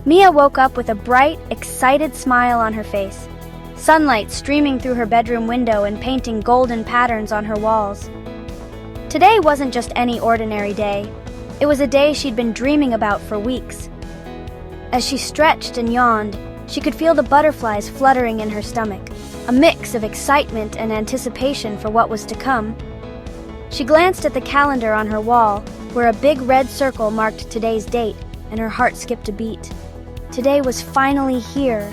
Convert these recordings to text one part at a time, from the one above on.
Mia woke up with a bright, excited smile on her face, sunlight streaming through her bedroom window and painting golden patterns on her walls. Today wasn't just any ordinary day. It was a day she'd been dreaming about for weeks. As she stretched and yawned, she could feel the butterflies fluttering in her stomach, a mix of excitement and anticipation for what was to come. She glanced at the calendar on her wall, where a big red circle marked today's date, and her heart skipped a beat. Today was finally here.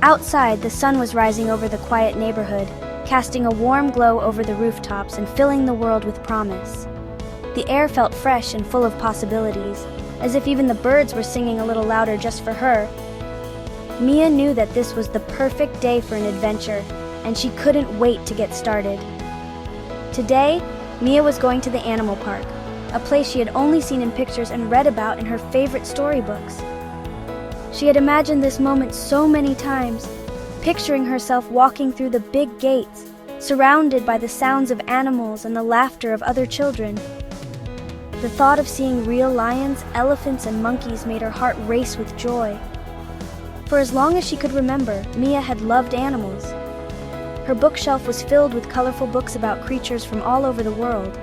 Outside, the sun was rising over the quiet neighborhood, casting a warm glow over the rooftops and filling the world with promise. The air felt fresh and full of possibilities, as if even the birds were singing a little louder just for her. Mia knew that this was the perfect day for an adventure, and she couldn't wait to get started. Today, Mia was going to the animal park, a place she had only seen in pictures and read about in her favorite storybooks. She had imagined this moment so many times, picturing herself walking through the big gates, surrounded by the sounds of animals and the laughter of other children. The thought of seeing real lions, elephants, and monkeys made her heart race with joy. For as long as she could remember, Mia had loved animals. Her bookshelf was filled with colorful books about creatures from all over the world,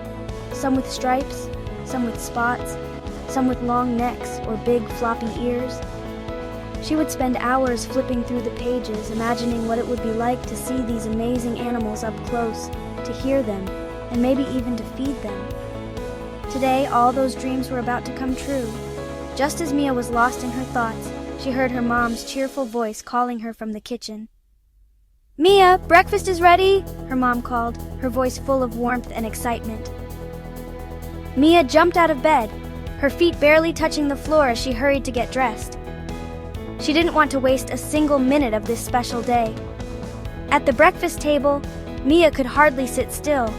some with stripes, some with spots, some with long necks or big floppy ears. She would spend hours flipping through the pages, imagining what it would be like to see these amazing animals up close, to hear them, and maybe even to feed them. Today, all those dreams were about to come true. Just as Mia was lost in her thoughts, she heard her mom's cheerful voice calling her from the kitchen. "Mia, breakfast is ready," her mom called, her voice full of warmth and excitement. Mia jumped out of bed, her feet barely touching the floor as she hurried to get dressed. She didn't want to waste a single minute of this special day. At the breakfast table, Mia could hardly sit still.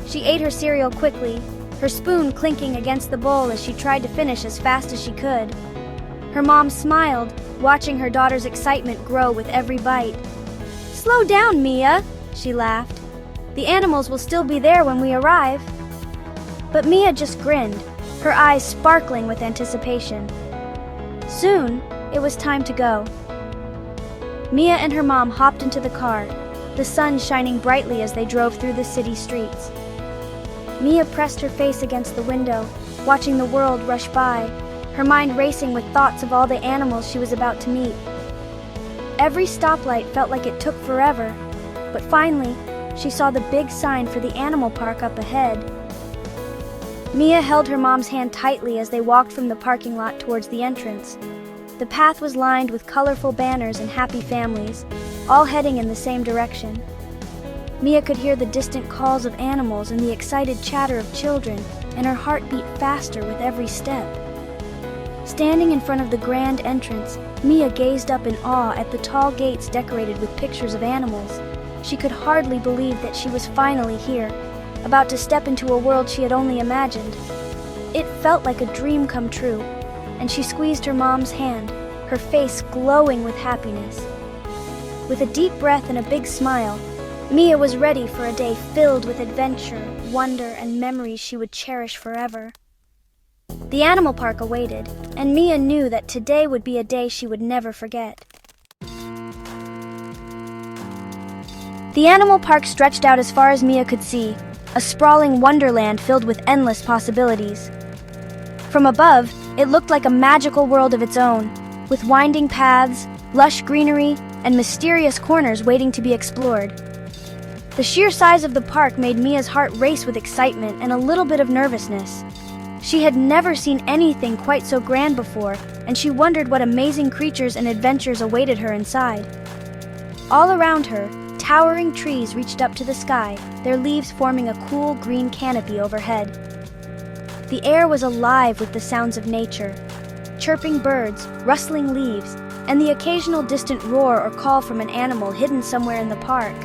She ate her cereal quickly, her spoon clinking against the bowl as she tried to finish as fast as she could. Her mom smiled, watching her daughter's excitement grow with every bite. "Slow down, Mia," she laughed. "The animals will still be there when we arrive." But Mia just grinned, her eyes sparkling with anticipation. Soon, it was time to go. Mia and her mom hopped into the car, the sun shining brightly as they drove through the city streets. Mia pressed her face against the window, watching the world rush by, her mind racing with thoughts of all the animals she was about to meet. Every stoplight felt like it took forever, but finally, she saw the big sign for the animal park up ahead. Mia held her mom's hand tightly as they walked from the parking lot towards the entrance. The path was lined with colorful banners and happy families, all heading in the same direction. Mia could hear the distant calls of animals and the excited chatter of children, and her heart beat faster with every step. Standing in front of the grand entrance, Mia gazed up in awe at the tall gates decorated with pictures of animals. She could hardly believe that she was finally here, about to step into a world she had only imagined. It felt like a dream come true, and she squeezed her mom's hand, her face glowing with happiness. With a deep breath and a big smile, Mia was ready for a day filled with adventure, wonder, and memories she would cherish forever. The animal park awaited, and Mia knew that today would be a day she would never forget. The animal park stretched out as far as Mia could see, a sprawling wonderland filled with endless possibilities. From above, it looked like a magical world of its own, with winding paths, lush greenery, and mysterious corners waiting to be explored. The sheer size of the park made Mia's heart race with excitement and a little bit of nervousness. She had never seen anything quite so grand before, and she wondered what amazing creatures and adventures awaited her inside. All around her, towering trees reached up to the sky, their leaves forming a cool green canopy overhead. The air was alive with the sounds of nature, chirping birds, rustling leaves, and the occasional distant roar or call from an animal hidden somewhere in the park.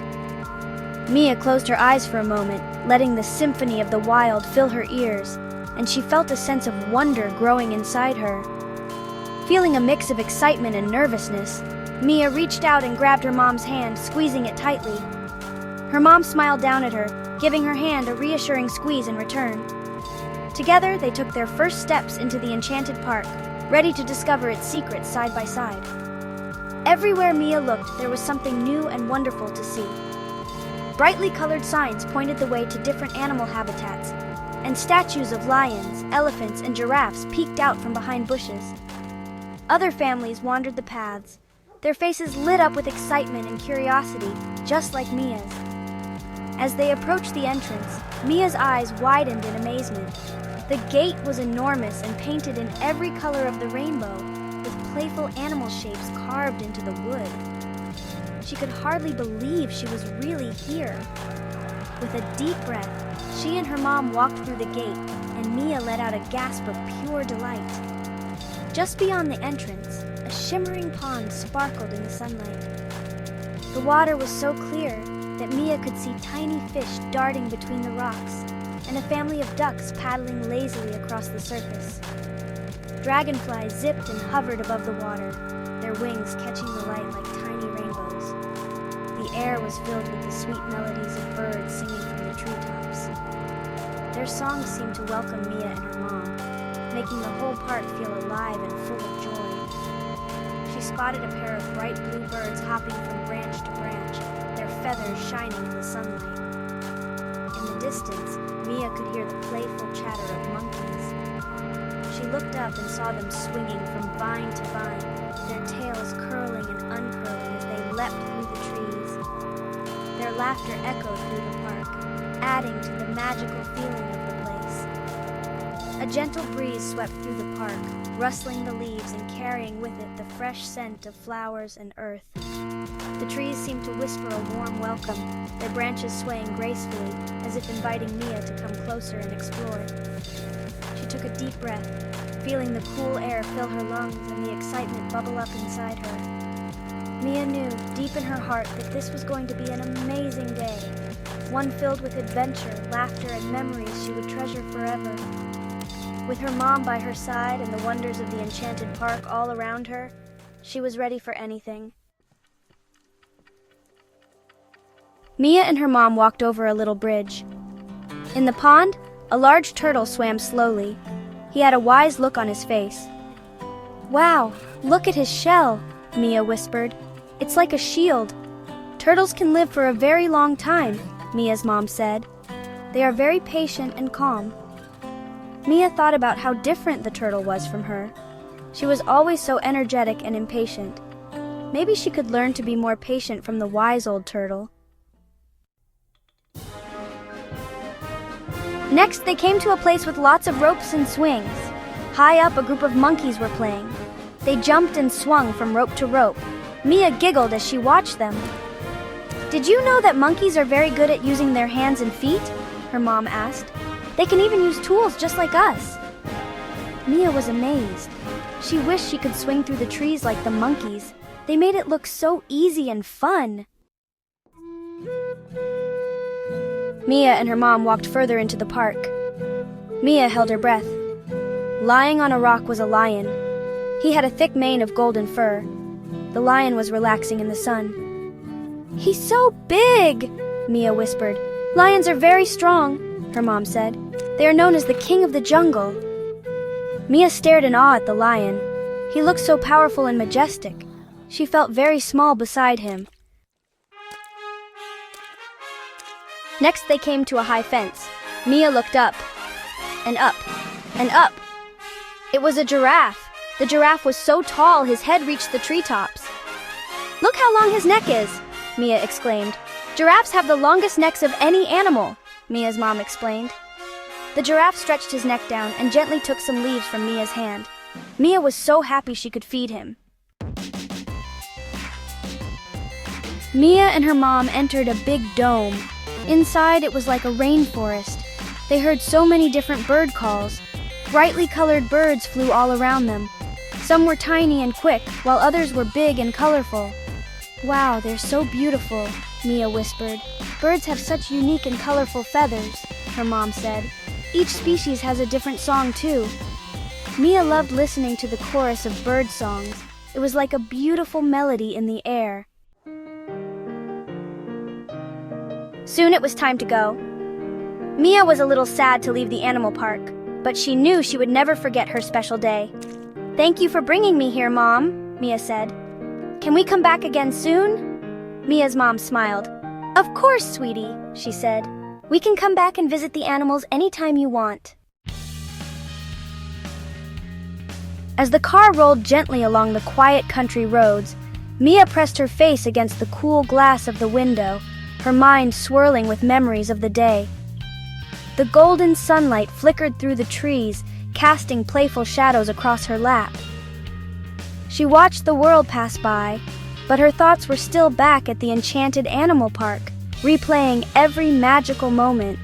Mia closed her eyes for a moment, letting the symphony of the wild fill her ears, and she felt a sense of wonder growing inside her. Feeling a mix of excitement and nervousness, Mia reached out and grabbed her mom's hand, squeezing it tightly. Her mom smiled down at her, giving her hand a reassuring squeeze in return. Together, they took their first steps into the enchanted park, ready to discover its secrets side by side. Everywhere Mia looked, there was something new and wonderful to see. Brightly colored signs pointed the way to different animal habitats, and statues of lions, elephants, and giraffes peeked out from behind bushes. Other families wandered the paths, their faces lit up with excitement and curiosity, just like Mia's. As they approached the entrance, Mia's eyes widened in amazement. The gate was enormous and painted in every color of the rainbow, with playful animal shapes carved into the wood. She could hardly believe she was really here. With a deep breath, she and her mom walked through the gate, and Mia let out a gasp of pure delight. Just beyond the entrance, a shimmering pond sparkled in the sunlight. The water was so clear that Mia could see tiny fish darting between the rocks, and a family of ducks paddling lazily across the surface. Dragonflies zipped and hovered above the water, their wings catching the light like tiny rainbows. The air was filled with the sweet melodies of birds singing from the treetops. Their songs seemed to welcome Mia and her mom, making the whole park feel alive and full of joy. She spotted a pair of bright blue birds hopping from branch to branch, their feathers shining in the sunlight. In the distance, Mia could hear the playful chatter of monkeys. She looked up and saw them swinging from vine to vine, their tails curling and uncurling as they leapt through the trees. Their laughter echoed through the park, adding to the magical feeling of the place. A gentle breeze swept through the park, rustling the leaves and carrying with it the fresh scent of flowers and earth. The trees seemed to whisper a warm welcome, their branches swaying gracefully, as if inviting Mia to come closer and explore. She took a deep breath, feeling the cool air fill her lungs and the excitement bubble up inside her. Mia knew, deep in her heart, that this was going to be an amazing day, one filled with adventure, laughter, and memories she would treasure forever. With her mom by her side and the wonders of the enchanted park all around her, she was ready for anything. Mia and her mom walked over a little bridge. In the pond, a large turtle swam slowly. He had a wise look on his face. "Wow, look at his shell," Mia whispered. "It's like a shield." "Turtles can live for a very long time," Mia's mom said. "They are very patient and calm." Mia thought about how different the turtle was from her. She was always so energetic and impatient. Maybe she could learn to be more patient from the wise old turtle. Next, they came to a place with lots of ropes and swings. High up, a group of monkeys were playing. They jumped and swung from rope to rope. Mia giggled as she watched them. "Did you know that monkeys are very good at using their hands and feet?" her mom asked. "They can even use tools just like us." Mia was amazed. She wished she could swing through the trees like the monkeys. They made it look so easy and fun. Mia and her mom walked further into the park. Mia held her breath. Lying on a rock was a lion. He had a thick mane of golden fur. The lion was relaxing in the sun. "He's so big," Mia whispered. "Lions are very strong," her mom said. "They are known as the king of the jungle." Mia stared in awe at the lion. He looked so powerful and majestic. She felt very small beside him. Next, they came to a high fence. Mia looked up, and up, and up. It was a giraffe. The giraffe was so tall his head reached the treetops. "Look how long his neck is," Mia exclaimed. "Giraffes have the longest necks of any animal," Mia's mom explained. The giraffe stretched his neck down and gently took some leaves from Mia's hand. Mia was so happy she could feed him. Mia and her mom entered a big dome. Inside, it was like a rainforest. They heard so many different bird calls. Brightly colored birds flew all around them. Some were tiny and quick, while others were big and colorful. "Wow, they're so beautiful," Mia whispered. "Birds have such unique and colorful feathers," her mom said. "Each species has a different song, too." Mia loved listening to the chorus of bird songs. It was like a beautiful melody in the air. Soon it was time to go. Mia was a little sad to leave the animal park, but she knew she would never forget her special day. "Thank you for bringing me here, Mom," Mia said. "Can we come back again soon?" Mia's mom smiled. "Of course, sweetie," she said. "We can come back and visit the animals anytime you want." As the car rolled gently along the quiet country roads, Mia pressed her face against the cool glass of the window, her mind swirling with memories of the day. The golden sunlight flickered through the trees, casting playful shadows across her lap. She watched the world pass by, but her thoughts were still back at the enchanted animal park, replaying every magical moment.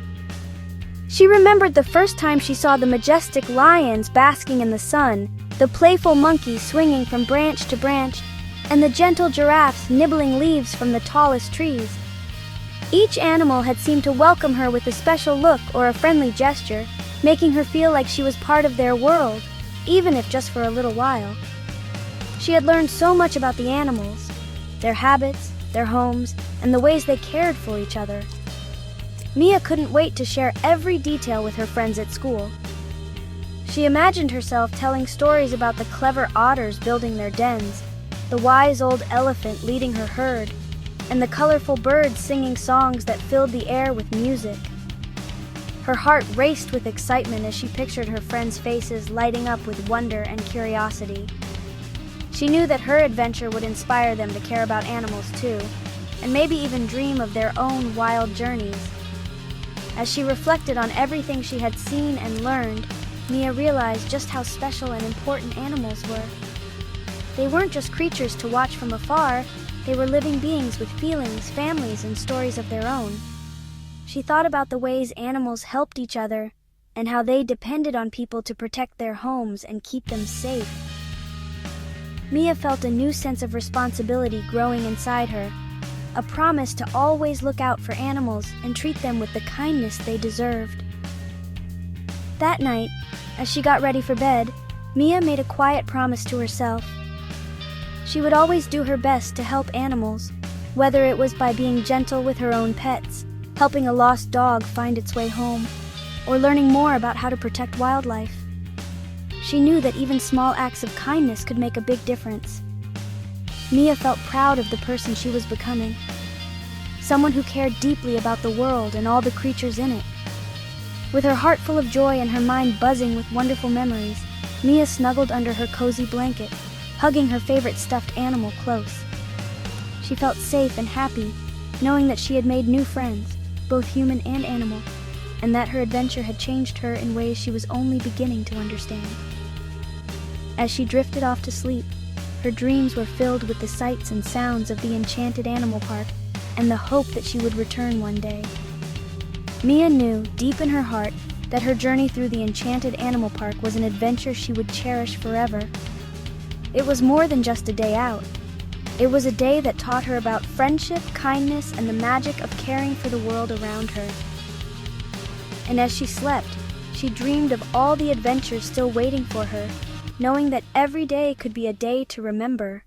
She remembered the first time she saw the majestic lions basking in the sun, the playful monkeys swinging from branch to branch, and the gentle giraffes nibbling leaves from the tallest trees. Each animal had seemed to welcome her with a special look or a friendly gesture, making her feel like she was part of their world, even if just for a little while. She had learned so much about the animals, their habits, their homes, and the ways they cared for each other. Mia couldn't wait to share every detail with her friends at school. She imagined herself telling stories about the clever otters building their dens, the wise old elephant leading her herd, and the colorful birds singing songs that filled the air with music. Her heart raced with excitement as she pictured her friends' faces lighting up with wonder and curiosity. She knew that her adventure would inspire them to care about animals too, and maybe even dream of their own wild journeys. As she reflected on everything she had seen and learned, Mia realized just how special and important animals were. They weren't just creatures to watch from afar, they were living beings with feelings, families, and stories of their own. She thought about the ways animals helped each other and how they depended on people to protect their homes and keep them safe. Mia felt a new sense of responsibility growing inside her, a promise to always look out for animals and treat them with the kindness they deserved. That night, as she got ready for bed, Mia made a quiet promise to herself. She would always do her best to help animals, whether it was by being gentle with her own pets, helping a lost dog find its way home, or learning more about how to protect wildlife. She knew that even small acts of kindness could make a big difference. Mia felt proud of the person she was becoming, someone who cared deeply about the world and all the creatures in it. With her heart full of joy and her mind buzzing with wonderful memories, Mia snuggled under her cozy blanket, hugging her favorite stuffed animal close. She felt safe and happy, knowing that she had made new friends, both human and animal, and that her adventure had changed her in ways she was only beginning to understand. As she drifted off to sleep, her dreams were filled with the sights and sounds of the enchanted animal park and the hope that she would return one day. Mia knew, deep in her heart, that her journey through the enchanted animal park was an adventure she would cherish forever. It was more than just a day out. It was a day that taught her about friendship, kindness, and the magic of caring for the world around her. And as she slept, she dreamed of all the adventures still waiting for her, knowing that every day could be a day to remember.